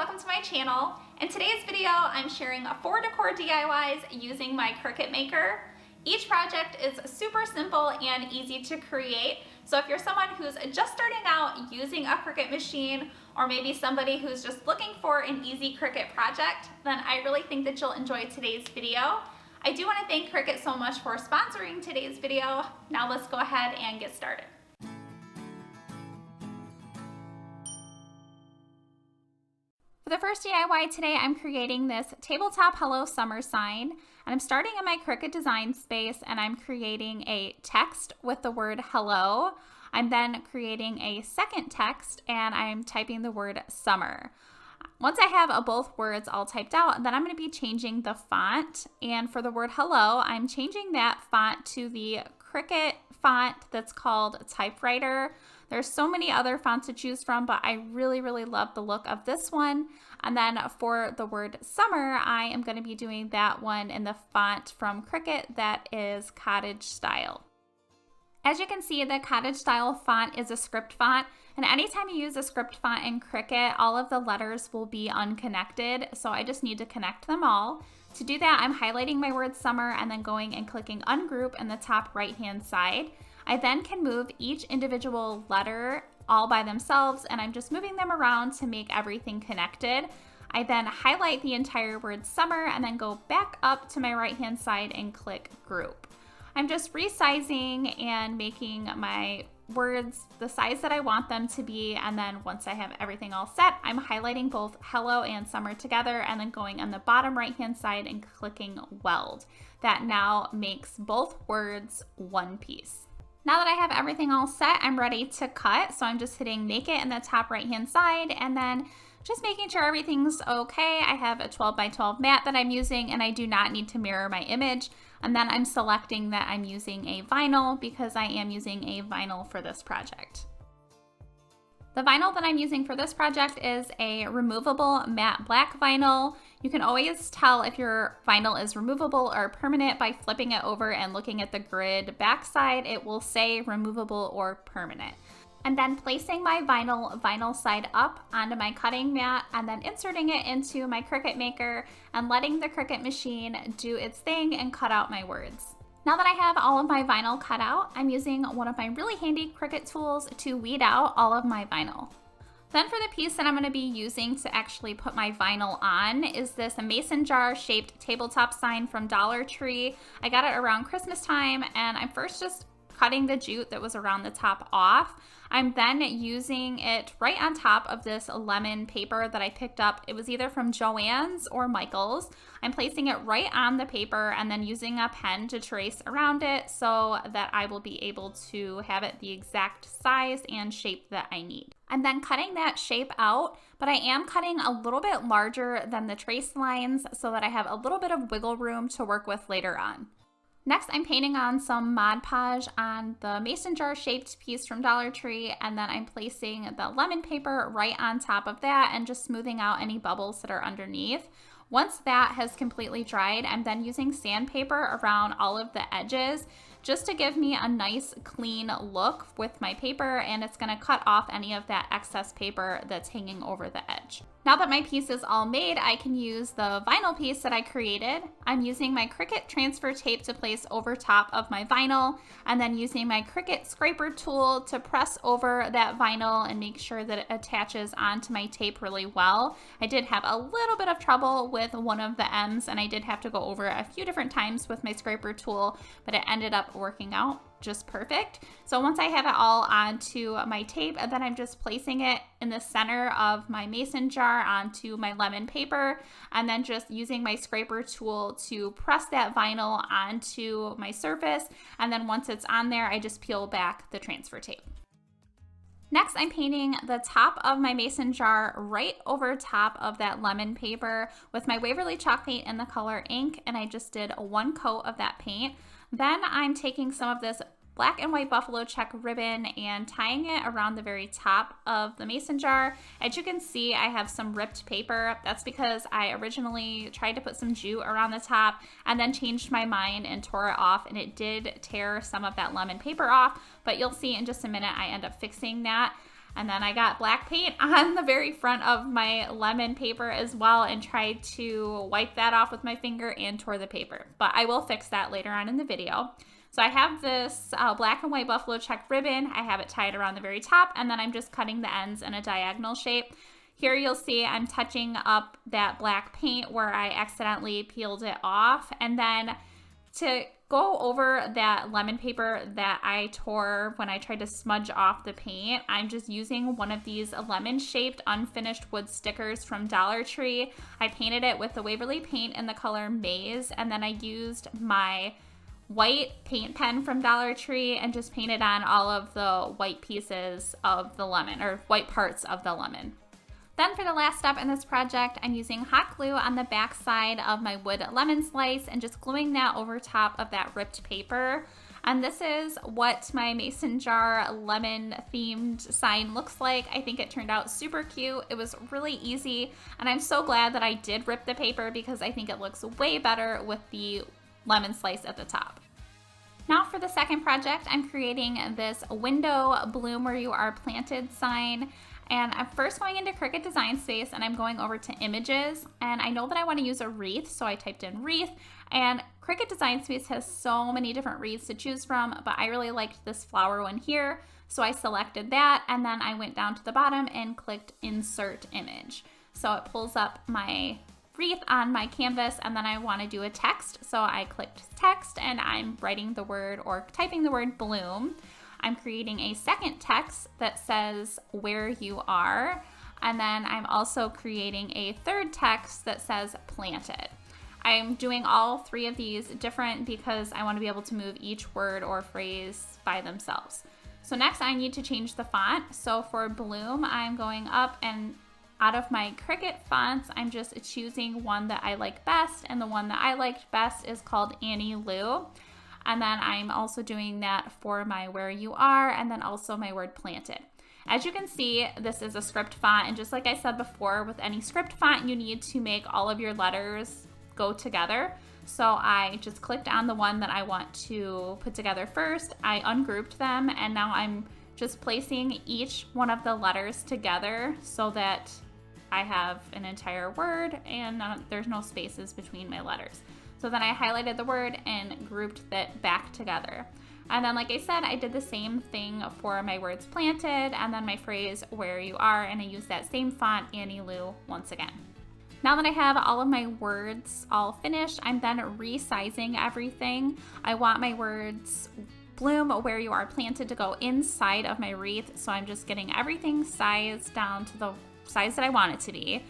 welcome to my channel. In today's video, I'm sharing 4 decor DIYs using my Cricut Maker. Each project is super simple and easy to create, so if you're someone who's just starting out using a Cricut machine, or maybe somebody who's just looking for an easy Cricut project, then I really think that you'll enjoy today's video. I do want to thank Cricut so much for sponsoring today's video. Now let's go ahead and get started. For the first DIY today, I'm creating this tabletop Hello Summer sign, and I'm starting in my Cricut design space and I'm creating a text with the word hello. I'm then creating a second text and I'm typing the word summer. Once I have both words all typed out, then I'm going to be changing the font, and for the word hello, I'm changing that font to the Cricut font that's called Typewriter. There's so many other fonts to choose from, but I really love the look of this one. And then for the word summer, I am going to be doing that one in the font from Cricut that is Cottage Style. As you can see, the Cottage Style font is a script font, and anytime you use a script font in Cricut, all of the letters will be unconnected, so I just need to connect them all. To do that, I'm highlighting my word summer and then going and clicking ungroup in the top right-hand side. I then can move each individual letter all by themselves, and I'm just moving them around to make everything connected. I then highlight the entire word summer and then go back up to my right-hand side and click group. I'm just resizing and making my words the size that I want them to be, and then once I have everything all set, I'm highlighting both hello and summer together and then going on the bottom right-hand side and clicking weld. That now makes both words one piece. Now that I have everything all set, I'm ready to cut. So I'm just hitting make it in the top right-hand side and then just making sure everything's okay. I have a 12 by 12 mat that I'm using, and I do not need to mirror my image. And then I'm selecting that I'm using a vinyl because I am using a vinyl for this project. The vinyl that I'm using for this project is a removable matte black vinyl. You can always tell if your vinyl is removable or permanent by flipping it over and looking at the grid backside. It will say removable or permanent. And then placing my vinyl side up onto my cutting mat and then inserting it into my Cricut Maker and letting the Cricut machine do its thing and cut out my words. Now that I have all of my vinyl cut out, I'm using one of my really handy Cricut tools to weed out all of my vinyl. Then for the piece that I'm going to be using to actually put my vinyl on is this mason jar shaped tabletop sign from Dollar Tree. I got it around Christmas time, and I'm first just cutting the jute that was around the top off. I'm then using it right on top of this lemon paper that I picked up. It was either from Joann's or Michael's. I'm placing it right on the paper and then using a pen to trace around it so that I will be able to have it the exact size and shape that I need. I'm then cutting that shape out, but I am cutting a little bit larger than the trace lines so that I have a little bit of wiggle room to work with later on. Next, I'm painting on some Mod Podge on the mason jar shaped piece from Dollar Tree, and then I'm placing the lemon paper right on top of that and just smoothing out any bubbles that are underneath. Once that has completely dried, I'm then using sandpaper around all of the edges just to give me a nice clean look with my paper, and it's going to cut off any of that excess paper that's hanging over the edge. Now that my piece is all made, I can use the vinyl piece that I created. I'm using my Cricut transfer tape to place over top of my vinyl, and then using my Cricut scraper tool to press over that vinyl and make sure that it attaches onto my tape really well. I did have a little bit of trouble with one of the ends, and I did have to go over it a few different times with my scraper tool, but it ended up working out just perfect. So once I have it all onto my tape, and then I'm just placing it in the center of my mason jar onto my lemon paper, and then just using my scraper tool to press that vinyl onto my surface. And then once it's on there, I just peel back the transfer tape. Next, I'm painting the top of my mason jar right over top of that lemon paper with my Waverly chalk paint in the color ink, and I just did one coat of that paint. Then I'm taking some of this black and white buffalo check ribbon and tying it around the very top of the mason jar. As you can see, I have some ripped paper. That's because I originally tried to put some jute around the top and then changed my mind and tore it off, and it did tear some of that lemon paper off, but you'll see in just a minute I end up fixing that. And then I got black paint on the very front of my lemon paper as well and tried to wipe that off with my finger and tore the paper. But I will fix that later on in the video. So I have this black and white buffalo check ribbon. I have it tied around the very top, and then I'm just cutting the ends in a diagonal shape. Here you'll see I'm touching up that black paint where I accidentally peeled it off. And then to go over that lemon paper that I tore when I tried to smudge off the paint, I'm just using one of these lemon-shaped unfinished wood stickers from Dollar Tree. I painted it with the Waverly paint in the color Maize, and then I used my white paint pen from Dollar Tree and just painted on all of the white pieces of the lemon, or white parts of the lemon. Then for the last step in this project, I'm using hot glue on the back side of my wood lemon slice and just gluing that over top of that ripped paper. And this is what my mason jar lemon themed sign looks like. I think it turned out super cute. It was really easy, and I'm so glad that I did rip the paper because I think it looks way better with the lemon slice at the top. Now for the second project, I'm creating this window bloom where you are planted sign. And I'm first going into Cricut Design Space and I'm going over to images, and I know that I want to use a wreath, so I typed in wreath, and Cricut Design Space has so many different wreaths to choose from, but I really liked this flower one here, so I selected that, and then I went down to the bottom and clicked insert image. So it pulls up my wreath on my canvas, and then I want to do a text, so I clicked text and I'm writing the word or typing the word bloom. I'm creating a second text that says where you are, and then I'm also creating a third text that says planted. I'm doing all three of these different because I want to be able to move each word or phrase by themselves. So next I need to change the font. So for bloom, I'm going up, and out of my Cricut fonts, I'm just choosing one that I like best, and the one that I liked best is called Annie Lou. And then I'm also doing that for my where you are, and then also my word planted. As you can see, this is a script font, and just like I said before, with any script font, you need to make all of your letters go together. So I just clicked on the one that I want to put together first. I ungrouped them, and now I'm just placing each one of the letters together so that I have an entire word and there's no spaces between my letters. So then I highlighted the word and grouped that back together. And then, like I said, I did the same thing for my words planted and then my phrase where you are, and I used that same font, Annie Lou, once again. Now that I have all of my words all finished, I'm then resizing everything. I want my words bloom where you are planted to go inside of my wreath, so I'm just getting everything sized down to the size that I want it to be.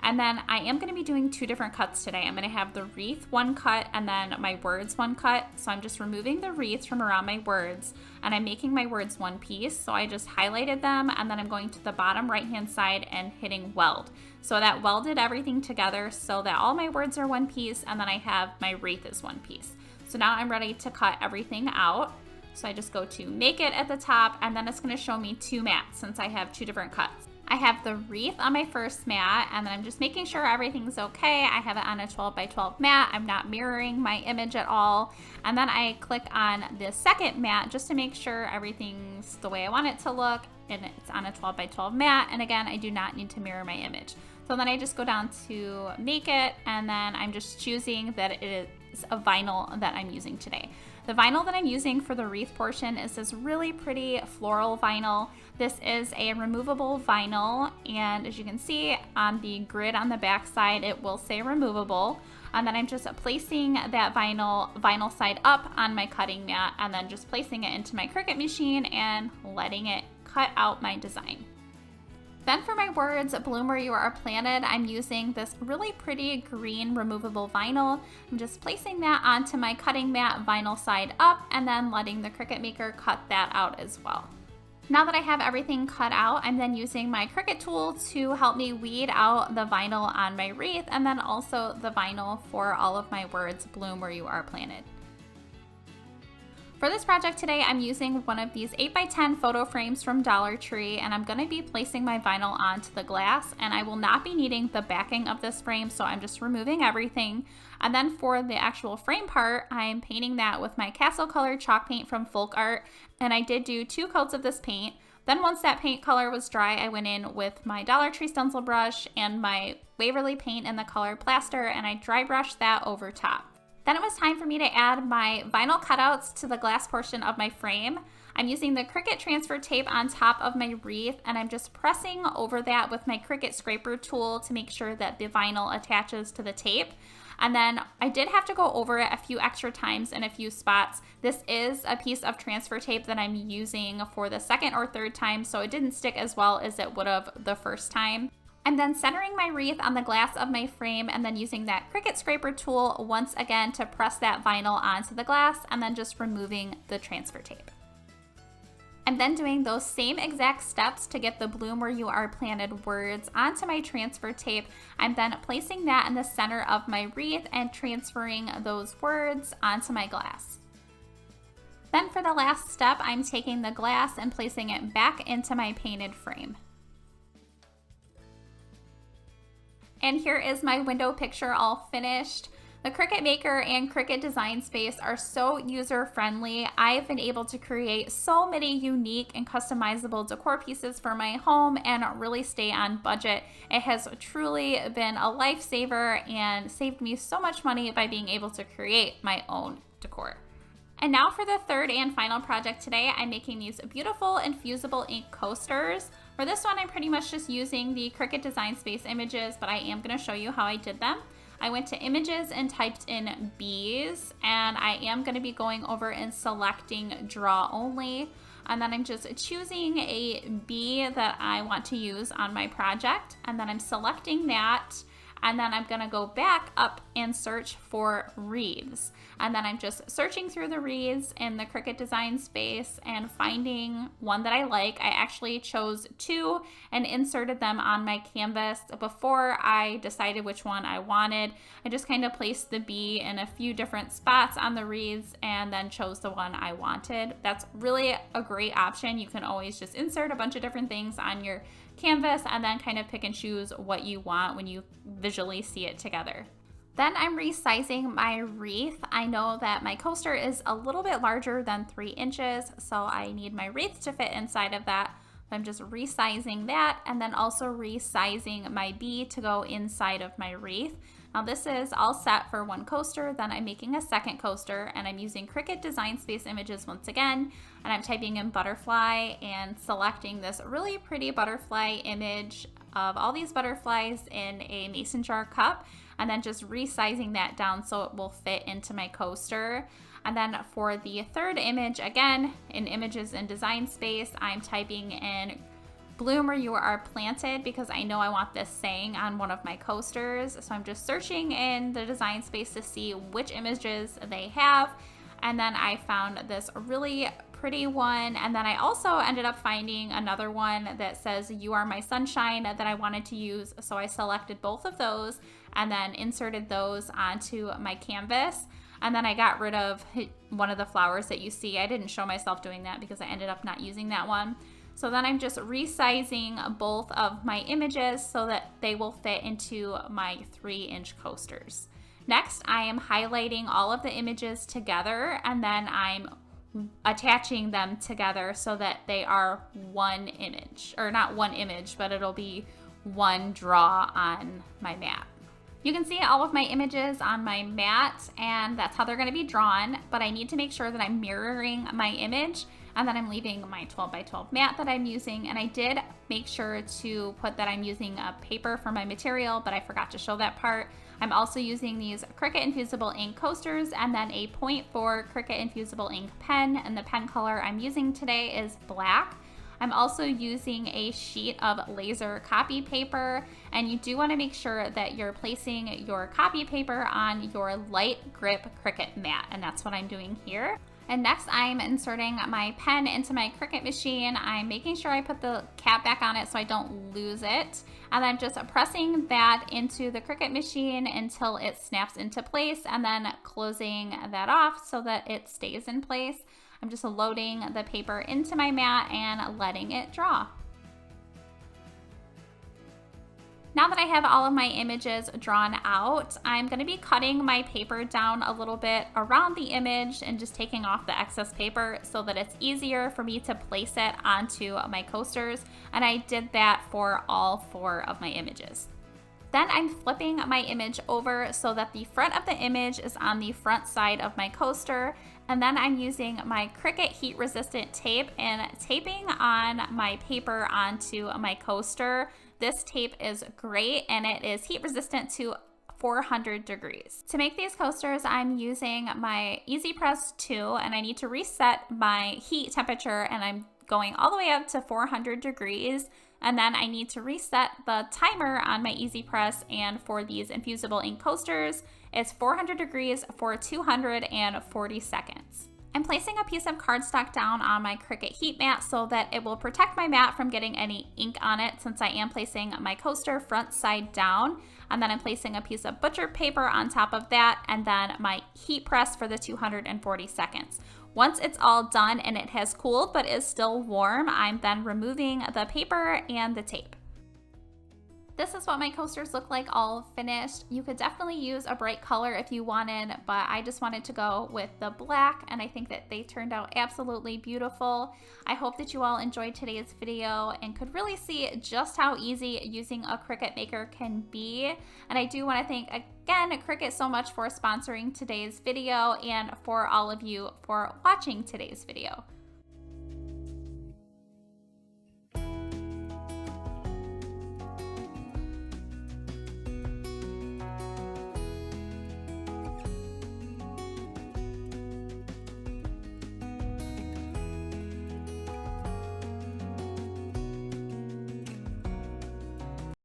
And then I am going to be doing two different cuts today. I'm going to have the wreath one cut and then my words one cut. So I'm just removing the wreath from around my words, and I'm making my words one piece. So I just highlighted them, and then I'm going to the bottom right hand side and hitting weld. So that welded everything together so that all my words are one piece, and then I have my wreath as one piece. So now I'm ready to cut everything out. So I just go to make it at the top, and then it's going to show me two mats since I have two different cuts. I have the wreath on my first mat, and then I'm just making sure everything's okay. I have it on a 12 by 12 mat. I'm not mirroring my image at all. And then I click on the second mat just to make sure everything's the way I want it to look, and it's on a 12 by 12 mat. And again, I do not need to mirror my image. So then I just go down to make it, and then I'm just choosing that it is a vinyl that I'm using today. The vinyl that I'm using for the wreath portion is this really pretty floral vinyl. This is a removable vinyl, and as you can see on the grid on the back side, it will say removable. And then I'm just placing that vinyl side up on my cutting mat, and then just placing it into my Cricut machine and letting it cut out my design. Then for my words, bloom where you are planted, I'm using this really pretty green removable vinyl. I'm just placing that onto my cutting mat, vinyl side up, and then letting the Cricut Maker cut that out as well. Now that I have everything cut out, I'm then using my Cricut tool to help me weed out the vinyl on my wreath, and then also the vinyl for all of my words, bloom where you are planted. For this project today, I'm using one of these 8x10 photo frames from Dollar Tree, and I'm going to be placing my vinyl onto the glass, and I will not be needing the backing of this frame, so I'm just removing everything. And then for the actual frame part, I'm painting that with my Castle Color chalk paint from Folk Art, and I did do 2 coats of this paint. Then once that paint color was dry, I went in with my Dollar Tree stencil brush and my Waverly paint in the color Plaster, and I dry brushed that over top. Then it was time for me to add my vinyl cutouts to the glass portion of my frame. I'm using the Cricut transfer tape on top of my wreath, and I'm just pressing over that with my Cricut scraper tool to make sure that the vinyl attaches to the tape. And then I did have to go over it a few extra times in a few spots. This is a piece of transfer tape that I'm using for the second or third time, so it didn't stick as well as it would have the first time. I'm then centering my wreath on the glass of my frame and then using that Cricut scraper tool once again to press that vinyl onto the glass and then just removing the transfer tape. I'm then doing those same exact steps to get the bloom where you are planted words onto my transfer tape. I'm then placing that in the center of my wreath and transferring those words onto my glass. Then for the last step, I'm taking the glass and placing it back into my painted frame. And here is my window picture all finished. The Cricut Maker and Cricut Design Space are so user-friendly. I've been able to create so many unique and customizable decor pieces for my home and really stay on budget. It has truly been a lifesaver and saved me so much money by being able to create my own decor. And now for the third and final project today, I'm making these beautiful Infusible ink coasters. For this one, I'm pretty much just using the Cricut Design Space images, but I am going to show you how I did them. I went to images and typed in bees, and I am going to be going over and selecting draw only. And then I'm just choosing a bee that I want to use on my project. And then I'm selecting that. And then I'm gonna go back up and search for wreaths. And then I'm just searching through the wreaths in the Cricut Design Space and finding one that I like. I actually chose 2 and inserted them on my canvas before I decided which one I wanted. I just kind of placed the bee in a few different spots on the wreaths and then chose the one I wanted. That's really a great option. You can always just insert a bunch of different things on your canvas and then kind of pick and choose what you want when you visually see it together. Then I'm resizing my wreath. I know that my coaster is a little bit larger than 3 inches, so I need my wreath to fit inside of that. I'm just resizing that and then also resizing my bee to go inside of my wreath. Now this is all set for one coaster, then I'm making a second coaster and I'm using Cricut Design Space images once again, and I'm typing in butterfly and selecting this really pretty butterfly image of all these butterflies in a mason jar cup, and then just resizing that down so it will fit into my coaster. And then for the third image, again, in images and Design Space, I'm typing in bloom where you are planted because I know I want this saying on one of my coasters. So I'm just searching in the Design Space to see which images they have. And then I found this really pretty one. And then I also ended up finding another one that says you are my sunshine that I wanted to use. So I selected both of those and then inserted those onto my canvas. And then I got rid of one of the flowers that you see. I didn't show myself doing that because I ended up not using that one. So then I'm just resizing both of my images so that they will fit into my 3-inch coasters. Next, I am highlighting all of the images together and then I'm attaching them together so that they are one image, or not one image, but it'll be one draw on my mat. You can see all of my images on my mat and that's how they're going to be drawn, but I need to make sure that I'm mirroring my image and then I'm leaving my 12x12 mat that I'm using. And I did make sure to put that I'm using a paper for my material, but I forgot to show that part. I'm also using these Cricut Infusible ink coasters and then a 0.4 Cricut Infusible ink pen, and the pen color I'm using today is black. I'm also using a sheet of laser copy paper, and you do want to make sure that you're placing your copy paper on your light grip Cricut mat, and that's what I'm doing here. And next I'm inserting my pen into my Cricut machine. I'm making sure I put the cap back on it so I don't lose it. And I'm just pressing that into the Cricut machine until it snaps into place and then closing that off so that it stays in place. I'm just loading the paper into my mat and letting it draw. Now that I have all of my images drawn out, I'm going to be cutting my paper down a little bit around the image and just taking off the excess paper so that it's easier for me to place it onto my coasters. And I did that for all 4 of my images. Then I'm flipping my image over so that the front of the image is on the front side of my coaster. And then I'm using my Cricut heat resistant tape and taping on my paper onto my coaster. This tape is great and it is heat resistant to 400 degrees. To make these coasters, I'm using my Easy Press 2 and I need to reset my heat temperature, and I'm going all the way up to 400 degrees. And then I need to reset the timer on my Easy Press, and for these Infusible ink coasters, it's 400 degrees for 240 seconds. I'm placing a piece of cardstock down on my Cricut heat mat so that it will protect my mat from getting any ink on it, since I am placing my coaster front side down. And then I'm placing a piece of butcher paper on top of that, and then my heat press for the 240 seconds. Once it's all done and it has cooled but is still warm, I'm then removing the paper and the tape. This is what my coasters look like all finished. You could definitely use a bright color if you wanted, but I just wanted to go with the black, and I think that they turned out absolutely beautiful. I hope that you all enjoyed today's video and could really see just how easy using a Cricut Maker can be. And I do want to thank again Cricut so much for sponsoring today's video and for all of you for watching today's video.